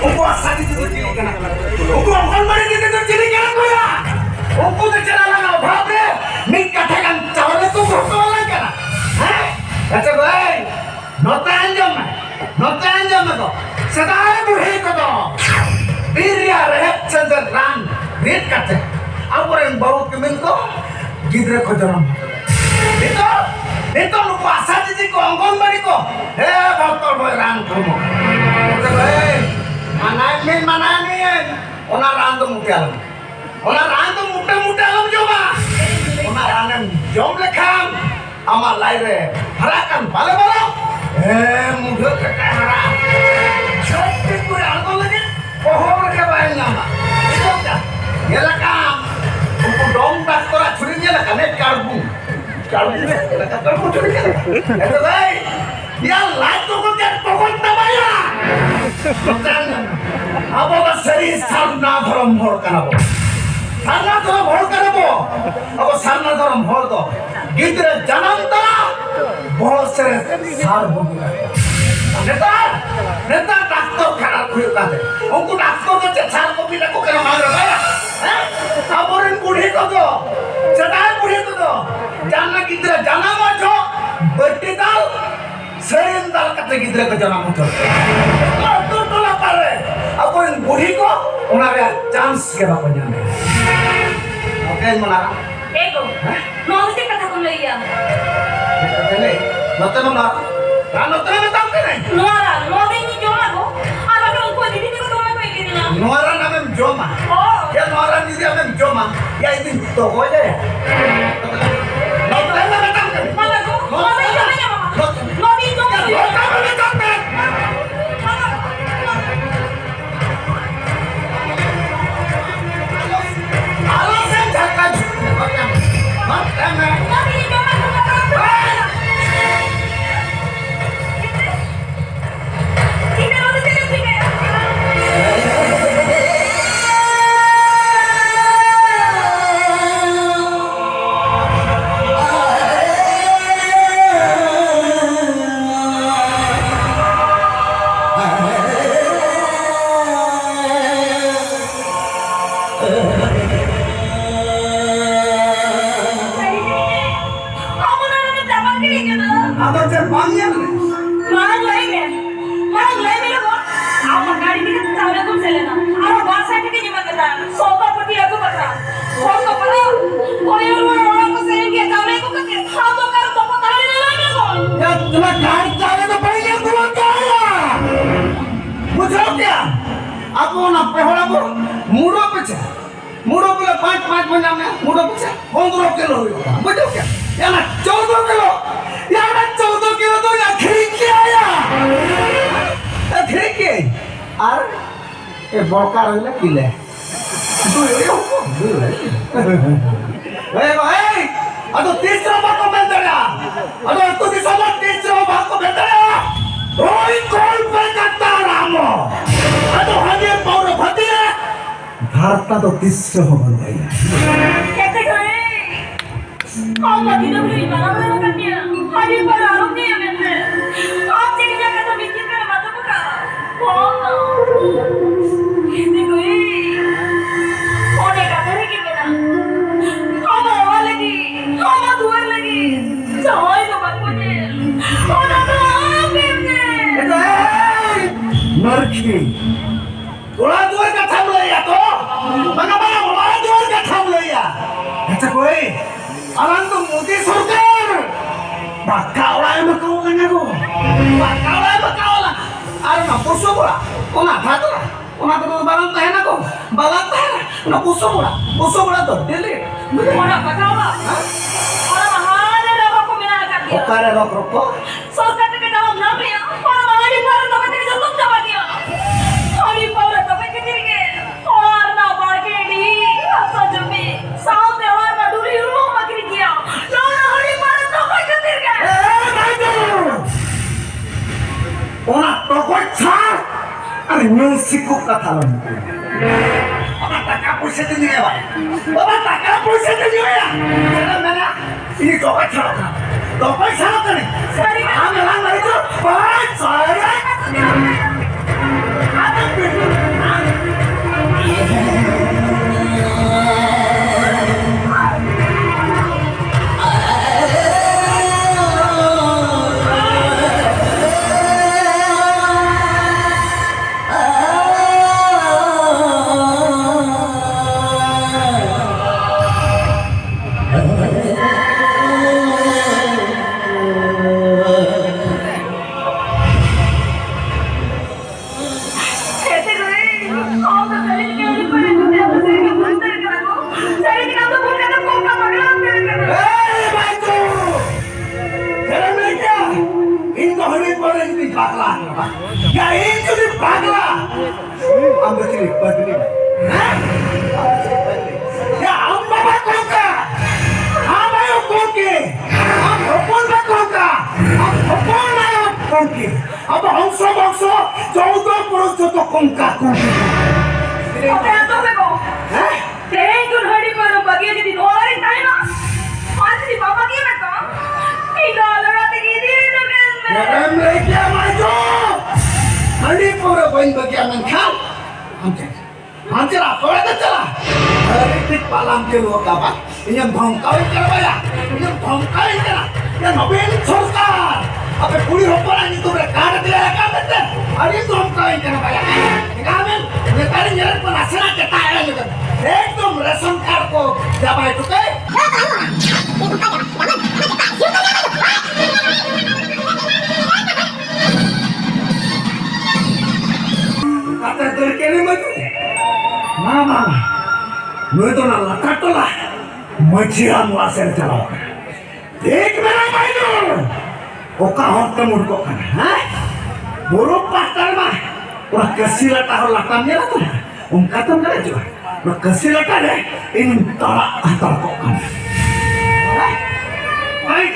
Uku asal itu ciri kena. Uku orang mana itu ciri kena kaya. Uku tu cina lana babe. Mik katakan cawal itu bertolak kena. Hah? Kata baik. Nota anjam tu. Sedai buhi tu tu. Biria rehat cendera ran. Rit kata. Apa yang bawa kemen tu? Gidra ko jalan. Itu lupa asal jadi ko anggon bari ko. Botol boy ran kamu. Kata baik. Mana ini? Ona rantum mutialam. Ona rantum mutialam coba. Ona rantum jom lekam. Amal laire harakan bala. Mudah kekara. Jadi kuri anggon lagi. Pohon kebayan nama. Itu dah. Ya lekam. Untuk domba tora curinya lekam karbu. Karbu curinya. Itu baik. Ya lato ko kan pokok tabaya. Jangan. Apa basari sarna dharam bhor karabo. Sarna dharam bhor karabo. Apa sarna dharam bhor do. Gidre janam tara. Bahut sare sar bogi. Neta doctor kharar khuyo kate. Unko doctor ko sar bogi ko kena mara baya. Aborin budi ko do. Sadar budi ko do. Janna gidre janam ajo. Batti dal. Sering dal kata gidra ke janam muncul. Tuh lapar. Aku yang budi ko, unara chance ke bapaknya. Oke, mana? Ego. Mau sih kata kamu iya. Kata le. Nota mana? Nota mana tahu kan? Nuara ini joma ko. Apa kamu kau di sini kau tahu apa ini na? Nuara namanya joma. Oh. Ya nuara ini dia namanya joma. Ya itu toko aja ya. Nota mana tahu kan? Mana ko? Mau ini jomanya mama. Mau ini joma. Nota mana tahu kan? Mudo pula 5 menjam ya, mudo pecah. 15 kilo huyo. Betul क्या? Ya ना 14 kilo. Ya ना 14 kilo तो ya खिड़की आया. खिड़की. और ये बोकार होले किले. भाई अदो तीसरा बात को बंद करा. अदो तू तीसरा बात को बंद करा. ओई कॉल पे करता रामो. अदो हने पावर भती है. भारता तो तीसरे हो गन भाई. कैसे गए? आप बाकी तो भी बना करनिया. हनी पर आरोप नहीं है मैंने. आप चली जाकर तो मित्र का माता का. कैसे गए? ओने का करे के बिना. हम आवा लगी. हम दुआर लगी. चाहे तो बात मुझे. ओना तो आप ही मरखी. थोड़ा दूर का थाम ले या तो. mana hमारा दूर का थाम ले या. ऐसा कोई. alang tu Modi सरकार. Bakal lah bakal kan aku. Bakal lah bakal lah. Ada nak pusu pula. Ona batu lah. Ona tu balang teh aku. Balang teh. Nak pusu pula tu. Delete. Ona bakal lah. Ona mahal ada aku mina kat dia. Okare rok. सरकार के दाम ना भैया. ona mahal di baru तो मैं जल्द जमा दिया. hari power तो मैं किधर गए. और ना बार्गेनी. ऐसा जमी. साउथ में और ना दूरी रूम मगरी किया. ना hari baru तो मैं किधर गए. Ona tokoi char. Are musiku kata lampu. Apa taka puisi tu ni ya? Apa taka puisi tu ni ya? Jangan mana? Ini tokoi char kan? Tokoi char kan? Sorry. Hang lang itu. Baik, sorry. Ada salah apa? Ya itu di pagla. Ambil sini begini. Ya amba bakoka. Amba yo koki. Amba pun bakoka. Amba pun ayo koki. Amba bangsa jauh purus joto kongkaku. Apa yang tuh beko? Tengkun hari baru bagian di dolar ini na. Masih di bawah gimana kok? Ini dolar tinggi di kan. Jangan lagi maju. Hari pura poin bagian kau. Hancur apa itu celah? Hari itu palam keluar kapan? Ini bangkai kerja, ini bangkai kerja. Yang mobil surkar. Apa pulih hoporan itu berkar tidak kapan deh? Hari itu bangkai kerja. Kamen, ini kali jalan penasihat ketahuan juga. Ekdom reson karko, siapa itu ke? Kata terkini maju. Mama, gue itu nala katolah, majian waser jalan. Dek mana mainu? Oka hotel murko kan? Buruk pasar mah, wah kesilat taruh lakamnya lah tuh. Ungkatan kan aja, wah kesilat ada, ini tolak antar kok kan? Baik.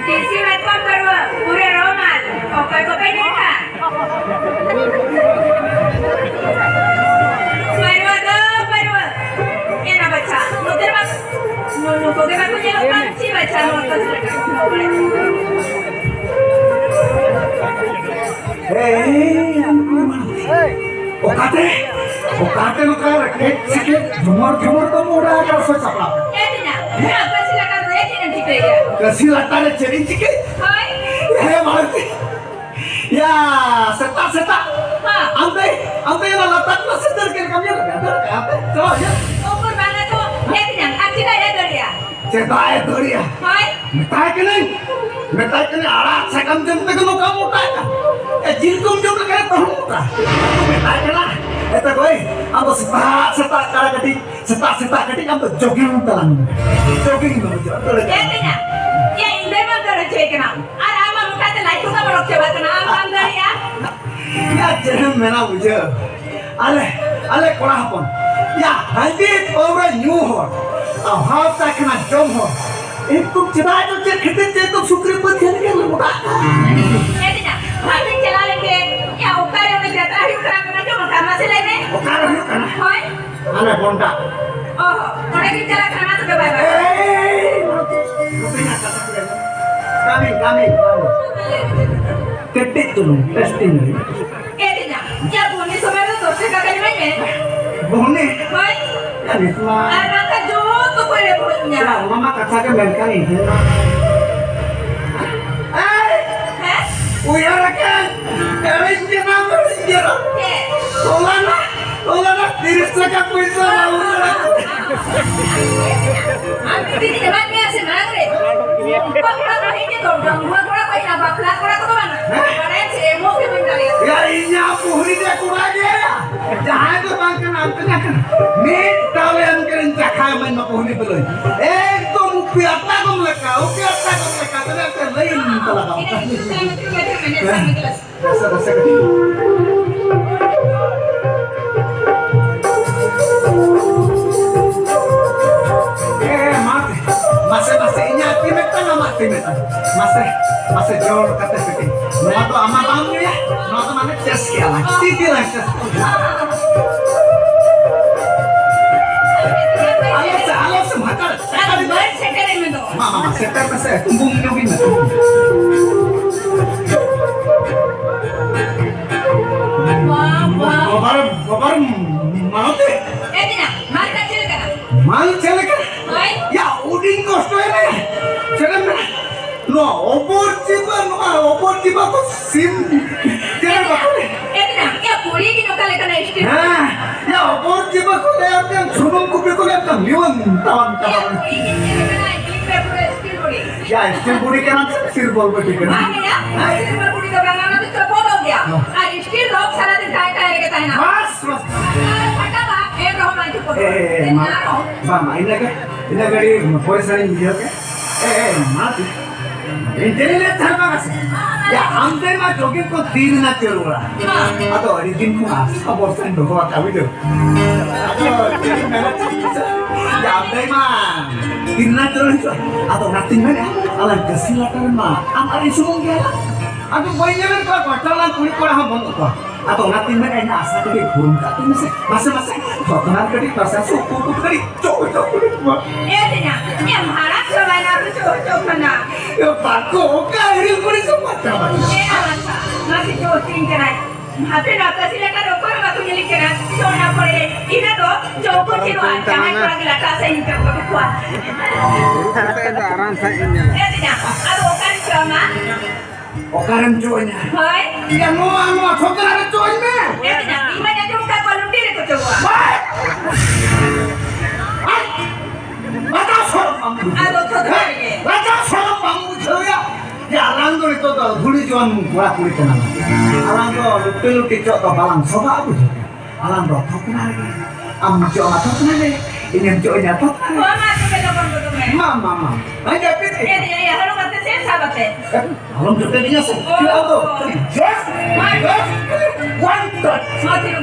Desi rekod baru, pure Roman, kopi ni kan? Baru, ini nak baca, muter mas, kopi baru je lupa, si baca muter. Okate lu kan rakyat sikit, jumur kamu udah ada rasa capla. Tidak, apa silakan ready nanti kaya. Kesilakan jadi sikit. Hai. Ya malah. Ya, setak. Ante yang letak lah sedar kami ada apa? Coba ya. Ukur mana tu? Tidak, aksi dah ya dia. Cetai dia. Hai. Metai kene arak sekam jam tegelo kamu tak. Jilkum jam lekar tahu tak. Metai kena. Eta gue, ambo setak cara ketik, setak ketik ambo jogging telan. Jogging ambo jalan. Tidak. Ya ini mana cara kena? Ada apa muka telah itu kamu rok coba kena apa dari ya? Ya jangan mena buja. Ale korang pun. Ya hadit orang nyuhor. Awak tak kena jomhor. Itu cerita kita sukri pun jadi kan muda. Tidak. Hati celah lagi. Ya ukar yang menjadi akhir kerana cuma karena selain ini. Ukar yuk kan? Hai. Ale bonda. Oh, orang ini celah kerana tu kebaik. Kami. Ketik dulu, testing. Tidak. Ya bunyi sebenarnya tu saya kali mana? Bunyi. Hai. Kan itu mah. Anak kajut tu boleh punya. Ya, mama katakan bengkel ini. Uyarakan, rinjira. Tolana, tiris cakap puisa lalu. Aku tidak banyak semangat. Kau kalau ini dong, gua kau ini apa? Kau tu mana? Kau sih mau ke mana? Ya ini aku dia kurang ya. Jangan tu bangkan antenya kan. Minta yang keren cakaman aku ini belum. Itu upiata kau mereka. Ternyata lain kalau kau. Rasa. Masih ini aktivitas nama aktivitas. Masih jauh kata seperti. Nama tu amat amnya ya. Nama tu mana jas kialah. Tiga lah jas. Alas semua kan. Mama sekarang saya tumbung nyobin. Babar mau teh? Tidak, mana cerita? Mal celaka. Hai. Ya udin kosto ini. Jangan. No, opor tiba tu sim. Jangan bakal. Tidak, ya puri di lokal kena istri. Ya opor tiba tu lihat yang sunung kupi tu lihat yang liwan tawan. Ya puri di kena istri pura istri puri. Ya istri puri kan istri bol betul kan. Mana ya? Istri puri tu bagaimana tu terpotong dia. Ada istri dok salah ditanya kita ini. Mas. Rohman itu. Mama, ini lagi poin sering dia ke? mati. Internet terima kasih. Ya, hampir mah jogging kok tin na cerula. Atau hari tin kok asa bosan doa kami tuh. Atau ya hampir mah tin na cerula. Atau nanti mana? Alam kesilatan mah. Amarin sumung gila. Atau banyak kan kok jalan kulit kau hamon kok. Atau nanti mana ini asa tuh burung kaki masa kok kenal kali bahasa suku kali cowok kulit mah. yang harap selain aku cocok mana? Ya paku kali kulit semua coba. masih cocok tinggal. Hape nak kasih lekat dokter aku nyeli kena. Cuma boleh. Ina tu cocok ciluan. Jangan kurang lekat saya ingin berkuat. Aduh kan cuma. Okaran cowoknya. Hai. Ya mau coklat cowoknya. Imannya juga kalau diri aku coba. Mata sorong bambu. Aduh cocok. Mata sorong bambu cowoknya. Ya alang tu itu tu buli jual gula kulit tenang. Alang tu luti cok tu balang soba aku juga. Alang tu tak kenal lagi. Am cok tak kenal lagi. Ini coknya tak kenal. Mama tu kena bantu tu. Mama. Aja pilih. Ya harus kata saya sahabat eh. Alam tu dia sih. Dia tu. Just. One touch. Mati tu.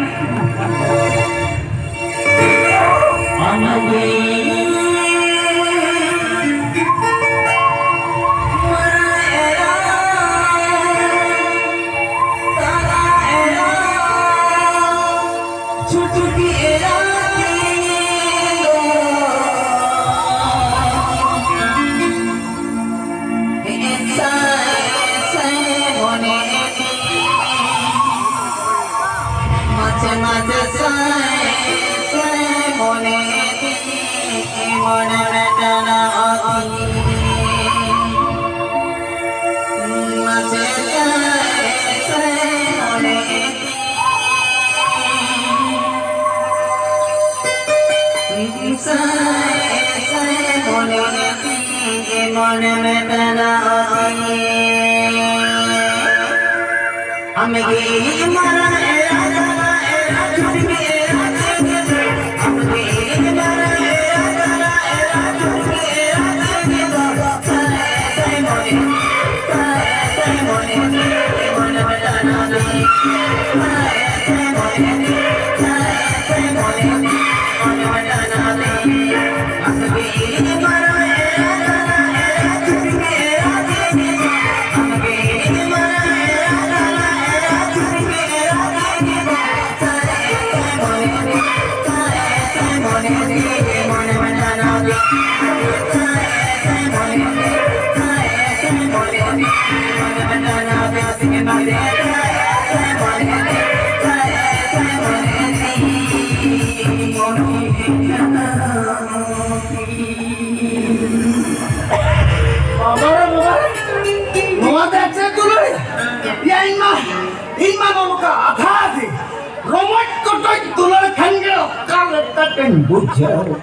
Bujau.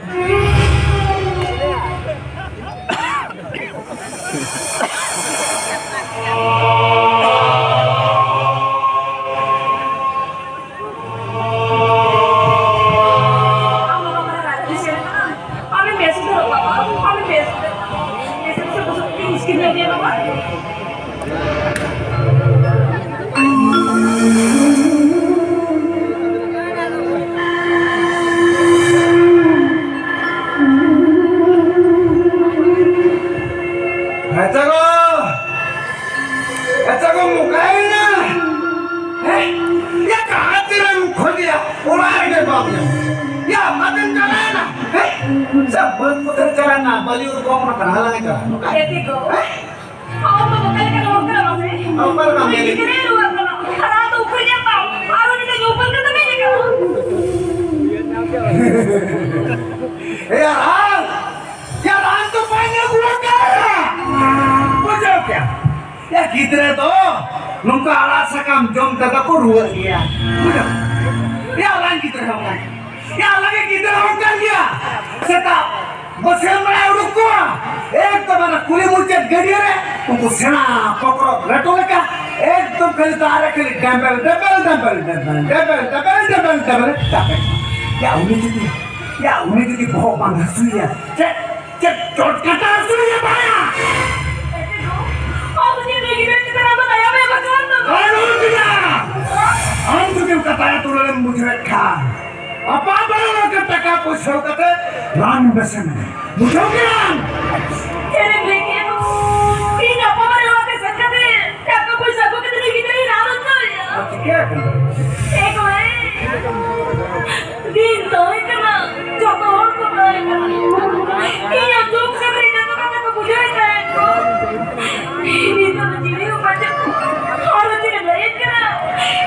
Ya kita tu, nunggu alat sakam jom tak aku ruat dia. Ya lagi kita orang, ya lagi kita orang dia. Setap, bersama mulai urut gua. Ekdom mana kulit muncul gede re, untuk sana pokok leto leka. Ekdom kali tarik kali dempel. Ya unik jadi bohong bangga suya. चटचट कटा सुन ये बाया अब मुझे नहीं गिरने की तरह बताया मैं भगवान को अरे दिया हम तुझे कटाया तुरंत मुझे खा apa baru kata pusau kata ran besana musuh kan तेरे बेटे को तीन apa baru आके सकते थे क्या कोई सबको कितने कितने रात होता है क्या कर एक बार दिन तो इतना जो तो और को नहीं ये दुख से मेरे जब तक को बुझे है ये तो जीवी को बचे और तेरे लगे क्या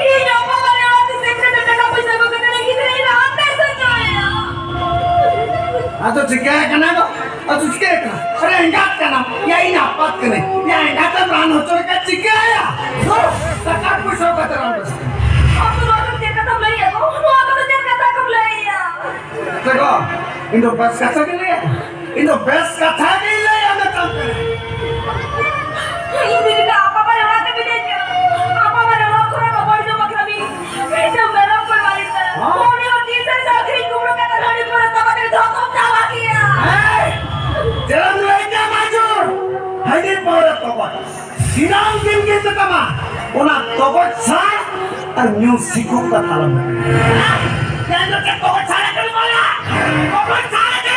ये apa baru आके सकते थे क्या कोई सबको कितने कितने रात ऐसा जाया atau jika kenapa atau jika kenapa ada enggak kenapa ya ini apa kene ya enggak kan ran hocor ka jika ya takkan pusau kata ran bes अब तो लोग क्या कदम ले या वो तो क्या कदम ले या देखो इndo best kata ke liya indo best kata ke liya na kam kare ini kita apa pada orang itu dia apa pada orang kurang apa itu maklumi itu merah perwalian orang yang tidak sakit kumur kata hari pertama kali jatuh jawab dia jalan lainnya maju hadir pada tobat sidang tim kita kama ona tobat sah anyu sikuk ka talam dan ke tobat sah ke mana tobat sah ke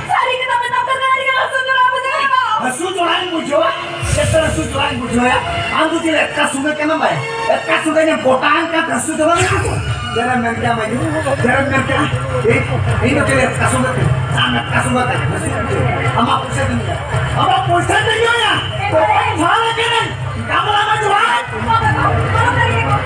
Sari kita minta kerana dia langsung jalan berjalan Asu joran bujo eta asu joran bujo ya andu tile ekka suge kena bay ekka suge ne botan ka asu joran bujo jara merka maju jara merka ini tile ekka suge sama ekka suge ka ama puisa dunia ya tobat sah ke nan kamu lama jual kalau dari itu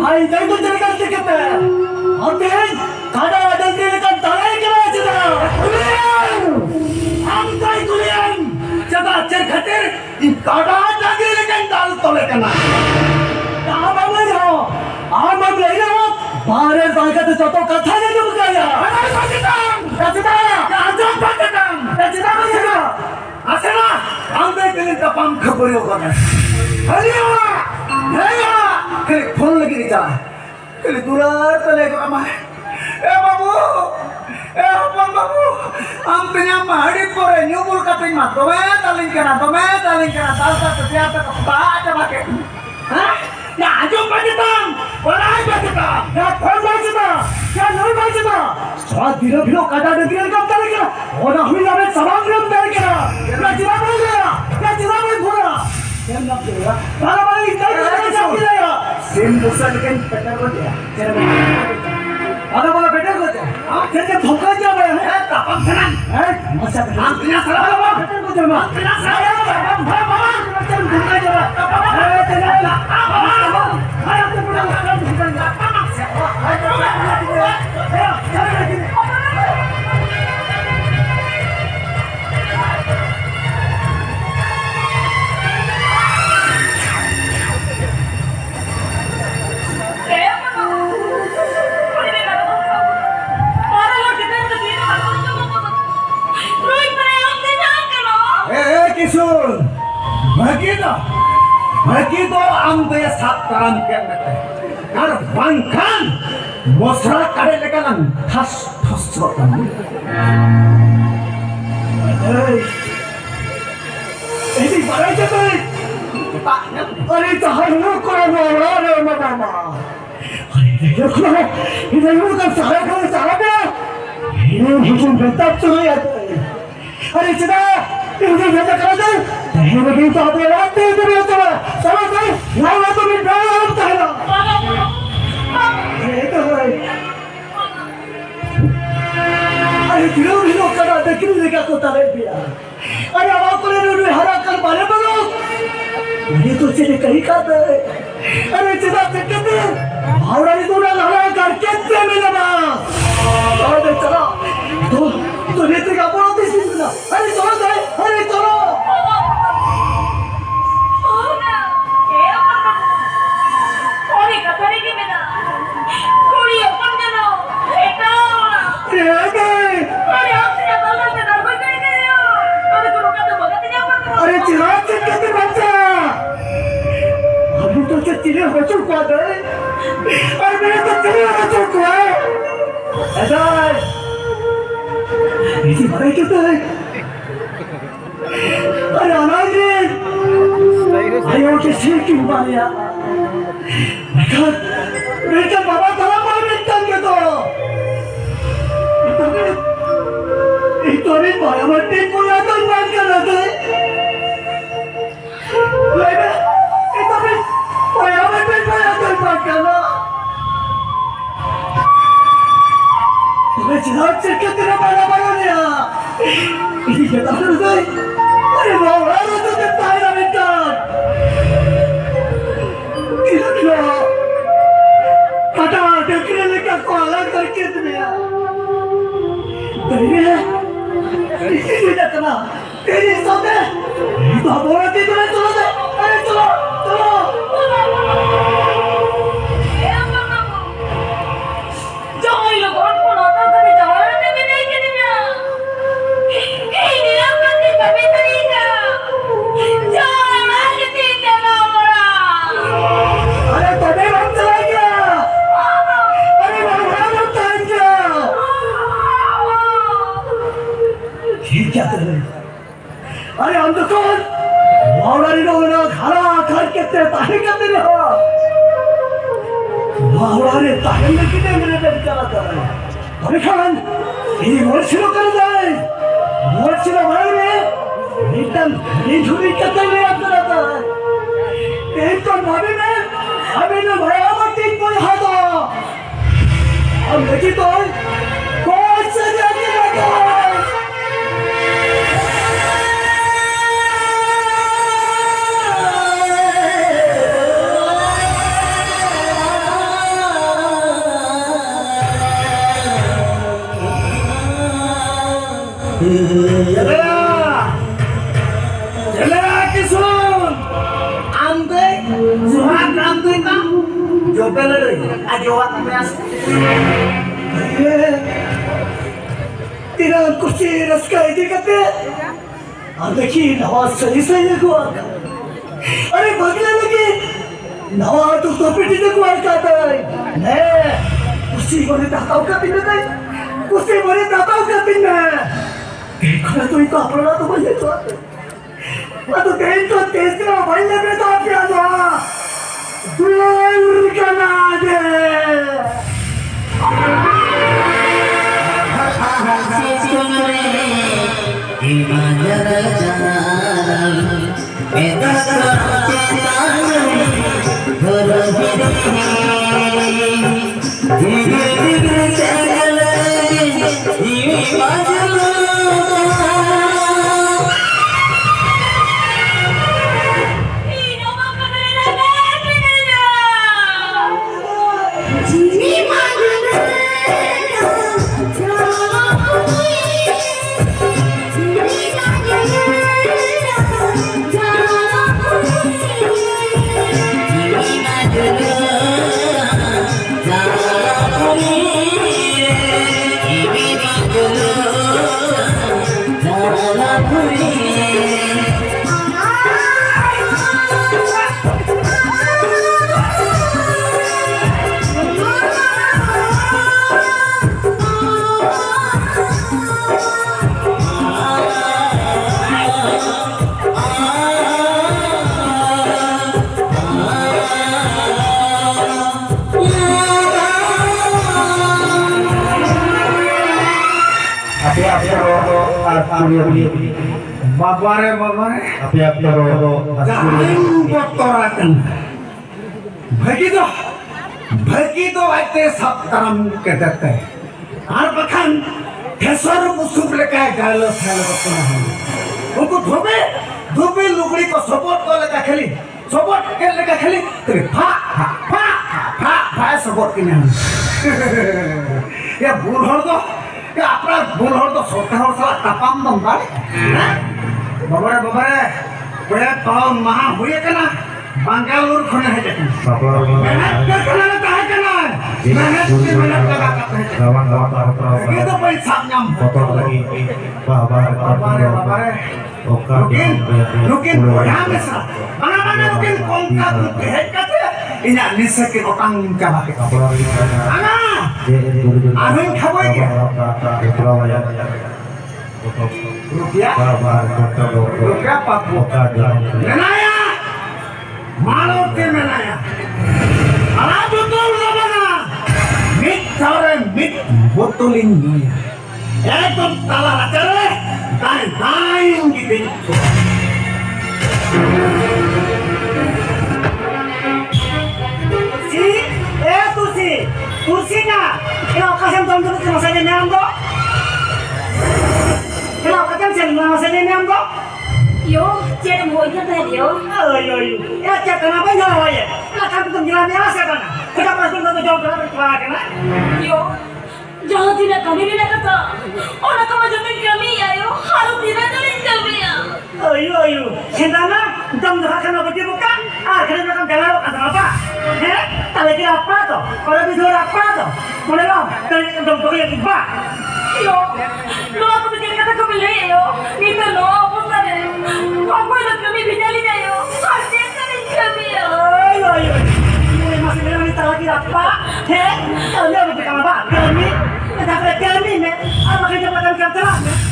भाई दai तो तेरे करते कहते हैं हम देख काड़ा आदल के लेकर तलाई करा चला हम दai कुलियन चला चर खतिर इन काड़ा आदल के लेकर दाल तोले करना कहाँ बाबू जाओ आम अब ले जाओ बारे बाइका तो चतो कथा नहीं तुम क्या अरे बचताम राजू बचताम आसेना हम दai के लिए तपम खबरी होगा हरिया हरिया kali phone lagi di jalan kali durar kali apa babu apa babu ampenya mahadi pore nyubul kating mat tome taling kana tal ka setiap ka baca pakai hah ya ajo bajetam balai bajetam ya phone bajetam ya nahi bajetam saat dhiro dhiro kada de kam tale kara ona hui jabe sabang ram tale kara ya jira bol gaya ya jira bol ghora kalau balik kita jaga Sim busan kan better हो गया चलो अरे बोला better हो गया हां क्या धोखा जा रहा है तापम सनन है मजा हम बिना सलाह बाबा better हो जाना बिना सलाह बाबा बाबा चल धोखा जा रहा है चला बाबा हां तो पूरा धोखा जा तापम से Kisun, begitu ambil sataran kemete, kar bangkan, mosra kare lekanan, tas rotan. Ini barai jadi, ini tahan kurang orang mama. Ini bukan salah dia, ini hukum betap tu ya. Hari sudah. मुझे भेजा करा दे तेरे भी तो अपने रात दे दे तो चलो भाई वो तो भी डाल होता है ना ये तो है अरे दिलो भी लोग करा दे क्यों लेकर को तारे पिया अरे अब आपको ने हरा कर मारे बोलो ये तो चले कहीं का दे अरे चिदा से कहते भावड़ानी तो ना लड़ा करके ते मिले ना चलो दे चलो तो नेत्री का बोलो दिस ना अरे चलो दे अरे चलो అవునా ఏమన్నా కోడి కథరికి మీద కోడి ఎప్పటికైనా ఎట్లా కోడి ఆస్తి దొంగ నరకొకడికి అది కొడుకు భగతి చెప్పండి अरे चिराग से कैसे बचा अभी तो से चिरे हो चुका है और मेरे तो चिरे हो चुका है ऐसा इसी मरे क्यों है अरे अनाज आयो के सिर क्यों मारिया बेटा बाबा तला मार बेटा के तो इतने माया मट्टी पूरा तो मार कर रहा है चिराग से कितना बड़ा बड़ा लिया इसी के तार से अरे बाबा तो तुझे तारा बेटा कितना कटा देखने लगा कोला करके दिया तेरे इसी देखना तेरी सोते तो बोला थी तुम्हें चलो दे अरे चलो चलो Jangan lo kau pun atau kau jangan ada benda ini dia. Ini apa sih kami teriak? Jangan lagi tinggal orang. अरे तबे हम चला गया अरे बाबा हम चला गया ठीक क्या कर रहे अरे हम तो कौन मावड़ारी लोग ना खाना खा के ते ताहे करते रहो मावड़ारी ताहे में कितने मेरे पे चला था अरे खान ये मोर्चिलो कर जाए मोर्चिलो मार में एकदम ये झूठी करते हुए आप चला था एक तो भाभी में अभी तो भया मट्टी पर हाथा अब देखी तो कौन से जाके लगा चला किसुन आमदे सुहाग आमदे का जो पहले आजोवात में आस तेरा कुछ रस का इधर करते और देखिए नवा सही सही को अरे भगने लगी नवा तो पिटी से को आता है नहीं उसी को दाताओं का दिन नहीं उसी को दाताओं का दिन है देखो तो इतना अपना तो मुझे तो तो देन तो तेसरा भाई में तो क्या था दूर कना दे बाबारे Api-api botorakan begitu aja sabtaram kedate ar bakan kesar musuk leka galo salo kona उनको धोबे लुगड़ी को सपोर्ट को लगा खेली सपोर्ट के लगा खेली तेरे फा फा फा भाई सबक किने ये बुढ़ हर तो ये अपना बुढ़ हर तो सोते हर साला तपाम दम बारे बाबरे बड़े पाव महा हुए कना बंगालुरु खने है जखन मेहनत करने में काहे कना मेहनत लगा करते ये तो पैसा नाम lagi babar Rukin yang besar mana rukin kongkat head kata ini bisa ke otang coba kita mana amin khabar ke rupiah apa menaya malu ke menaya ala betul mana mit sore mit botolin dunia ekdom tala racare dain gitu kursinya kenapa kasih tonton ke masa ini ambo kenapa kasih masa ini ambo yo jadi mau ikut tadi yo ya cek kenapa enggak ya kan kita jalannya asa kan kita pas untuk jauh kan yo jangan tidak kami tidak kata orang kamu jangan kami ya yo harus tidak kalian kami ya ayo sendana dam kan apa dibuka akhirnya kan galau apa tapi kira apa tuh kalau bisa apa tuh boleh dong dari dom yang tiba yo lo aku bikin kata kami le yo itu lo bukan aku itu kami bicaranya yo harusnya kalian kami ya ayo ini masih bilang kita lagi apa kalian harus bikin apa kami kami apa kecepatan kantor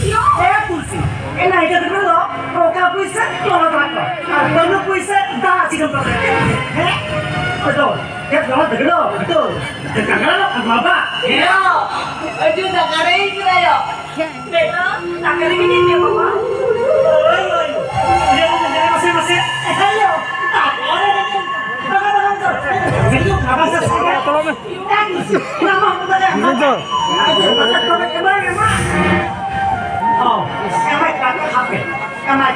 yo kursi enak itu dulu roka puisa kalau tak kalau puisa dah cikam tak betul ya kalau betul kalau apa yo aduh tak ada yang kira yo beta tak ada yang ini mama masih ayo apa oh, emang kata HP, emang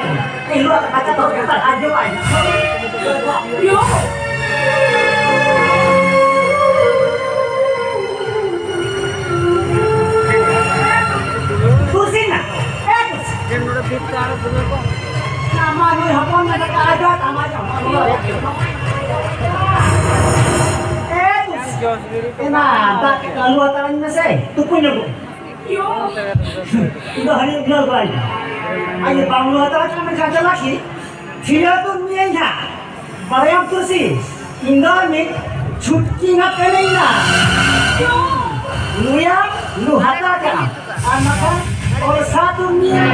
ini lu akan baca tuh kata aja aja. yo Kursinya, nama lu hapon ada aja sama aja. Kenapa kalau tangan masih tupunya bu? yo Udah hari udah baik. Ayo bangun atas kami kerja lagi. Dia tuh niatnya, bayam kursi, tinggal ni cuci nak kena. Lu ya, lu hatakan, anak orang satu niat.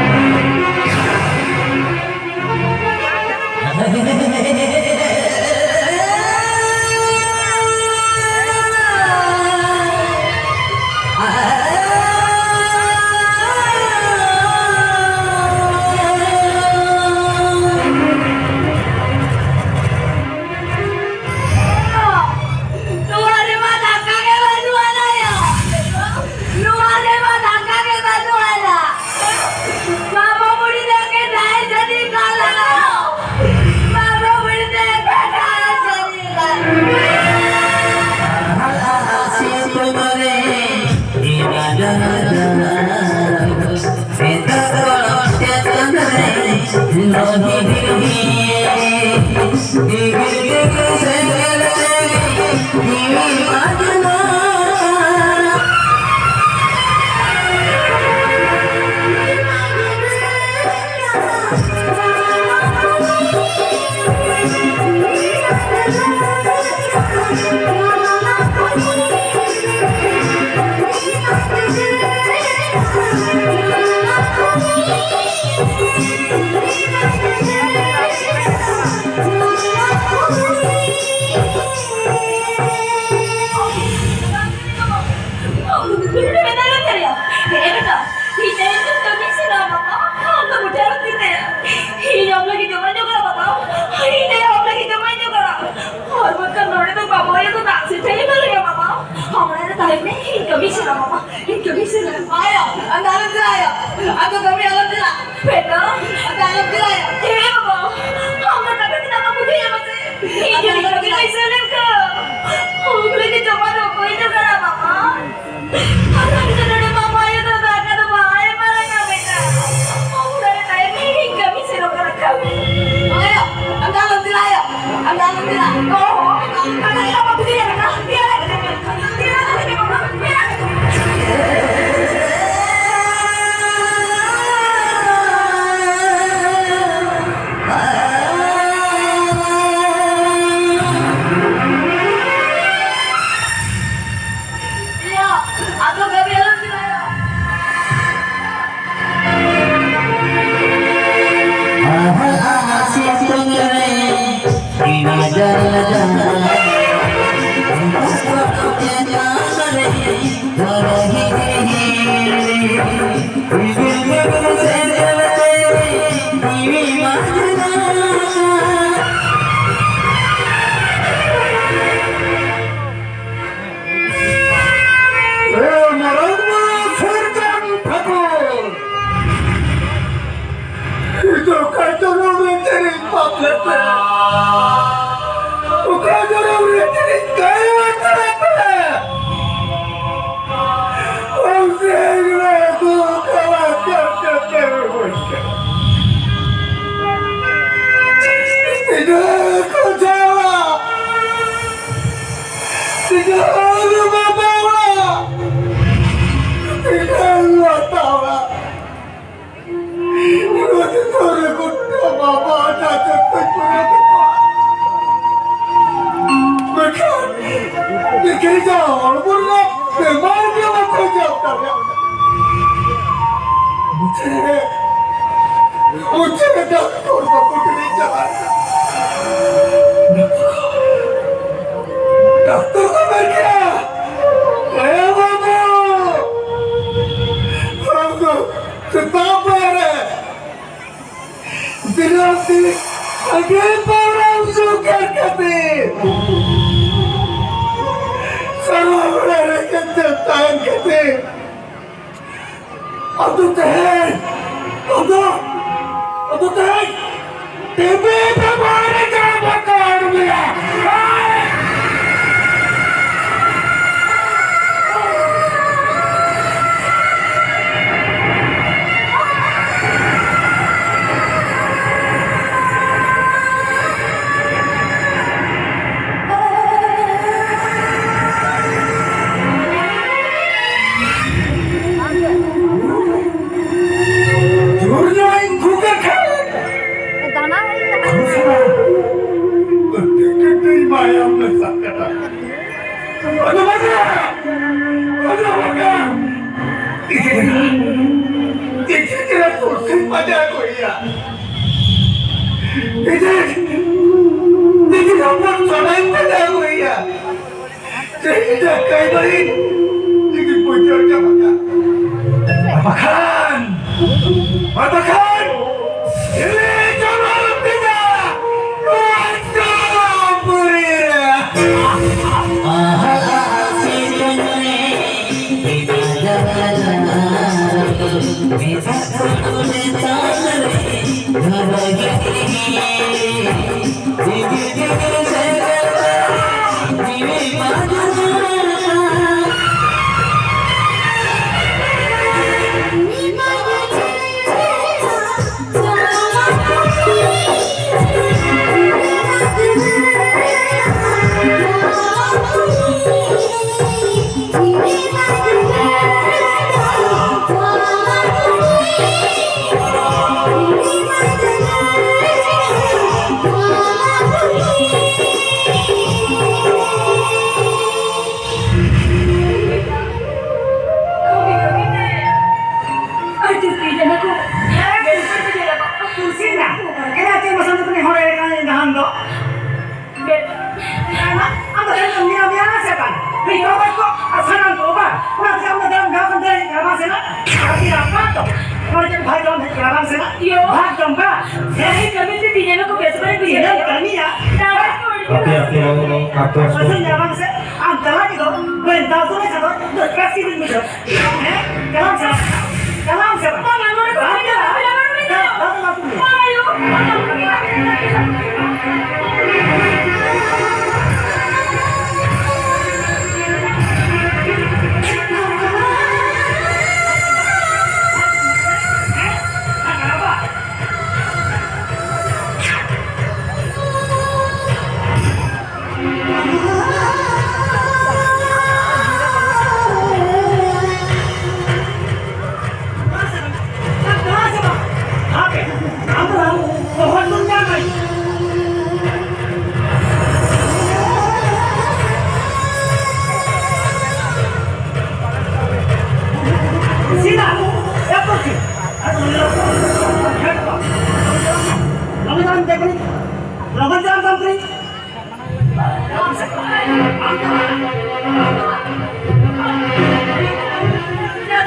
Itu kacau mencari papletnya. Bukan orang mencari kaya terapa. Aku khawatir terus. Tidak kau jawab. Tidak ada bawa. Tidak ada tawa. Itu sudah kuda bapa cacat terpuruk. Bukan. Dikerja orang pun memang dia aku jawab. मुझे doctor को पकड़ने चला doctor को मर गया बाबू हमको किताब पर है दिनों दिन आगे बढ़ाऊं जो कर करते सरोवर के चट्टान करते अब तो teh, TV berbagai cara bakar dia. Apakan? Ini jangan tidak. Waduh, Purira. Ya,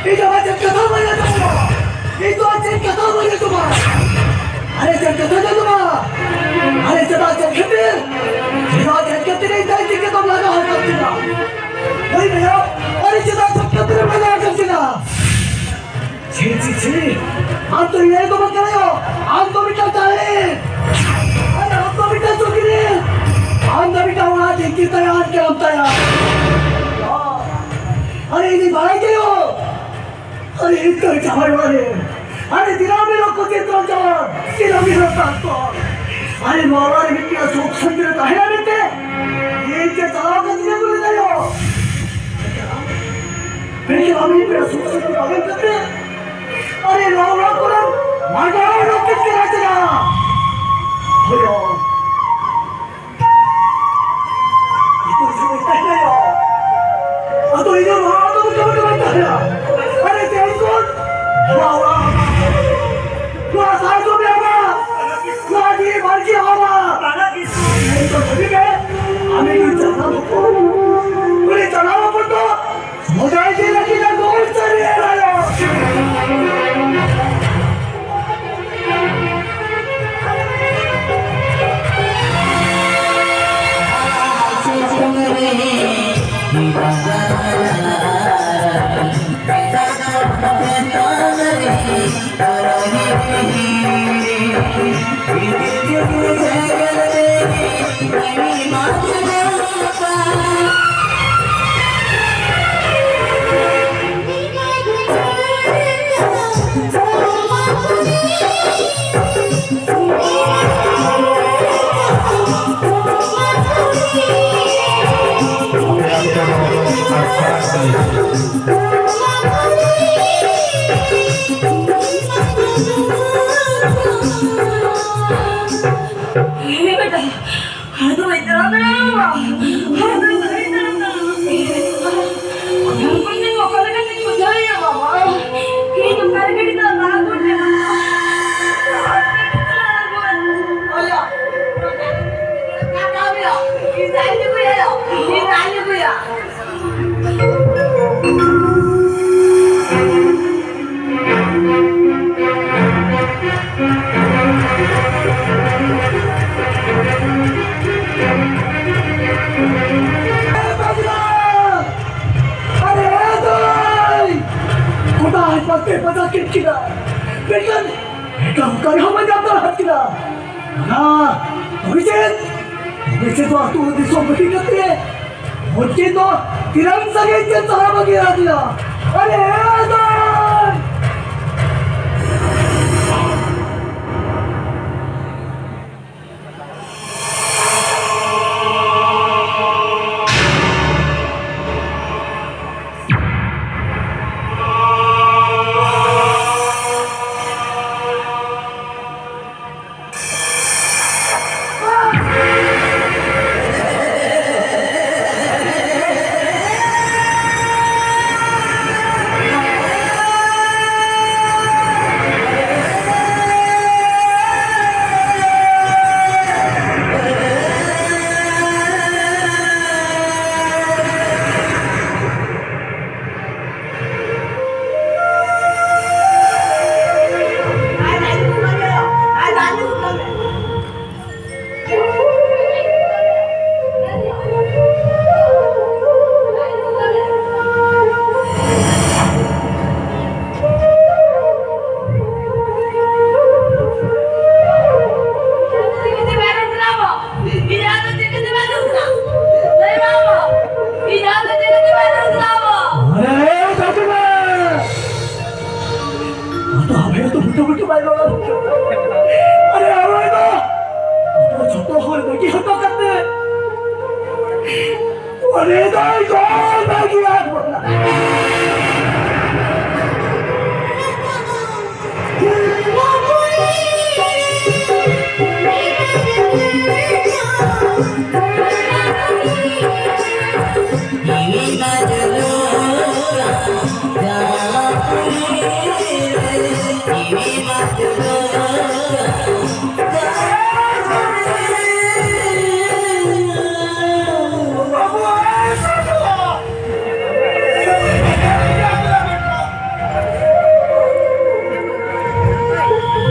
itu aja ketamanya tuh. Itu aja ketamanya tuh. Ada ketamanya tuh. Ada ketamanya ketir. Itu aja ketir itu aja ketam lagi harus kita. Ini ya, ada ketamanya ketir lagi harus kita. ছি, আমি তো এই তো বলতে না আন্তরিকতা চাই আরে আন্তরিকতা তো কি রে আন্তরিকতা ওরা দেখি তাই আর কেমন তাই আরে এই ভাই কেউ আরে এই তো যাবার মানে আরে দিলামি লক্ষ্য চিত্র যাওয়ার দিলামি রক্ত আরে মরার বিক্রিয়া চোখ সঙ্গে তাহে নিতে এই যে চালাও কাছে বলে যাও বেশি আমি পেয়ে সুখ সঙ্গে আগে করতে अरे राव राव करो मागाओ रॉकेट के रास्ते ना भैया ये तो समझता ही नहीं हो तो इधर वहाँ तो मुझे बैठा है अरे तेरी कौन वाह वाह तू आसार तो भी आवा तू आगे बढ़ के आवा नहीं तो सभी में हमें ये चलना पड़ता पूरे चलना पड़ता मोजाई के लगी ना गोल चल रहा है गोल गोल भागी आग बोला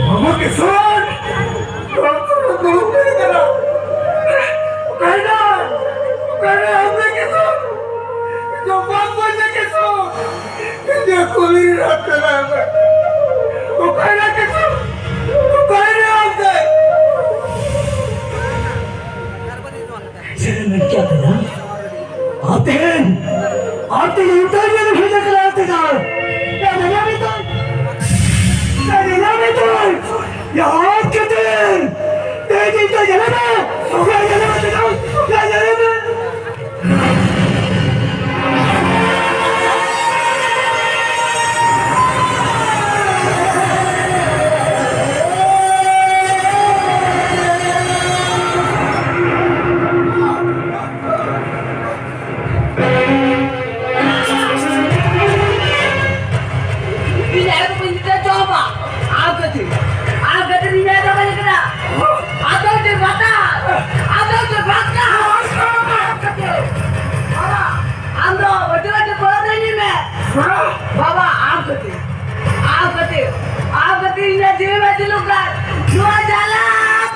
Mama kisan! Karena apa kisan? Coba aja kisan! Dia kulit rata rata. Karena kisan! Karena apa? Ceremony क्या करना आते हैं इंटरव्यू में भेजा कर आते हैं क्या दुनिया में तो यहाँ के दिन तेजी का जन्म है क्या जन्म है क्या जन्म है बाबा आप कहते इन्हें दिल में दिलों का दुआ जाला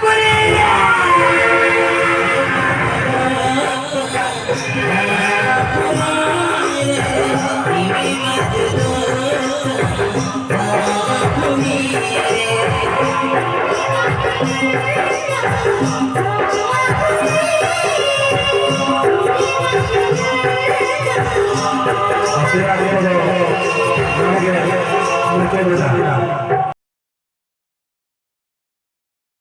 पड़ेगा Akhirnya,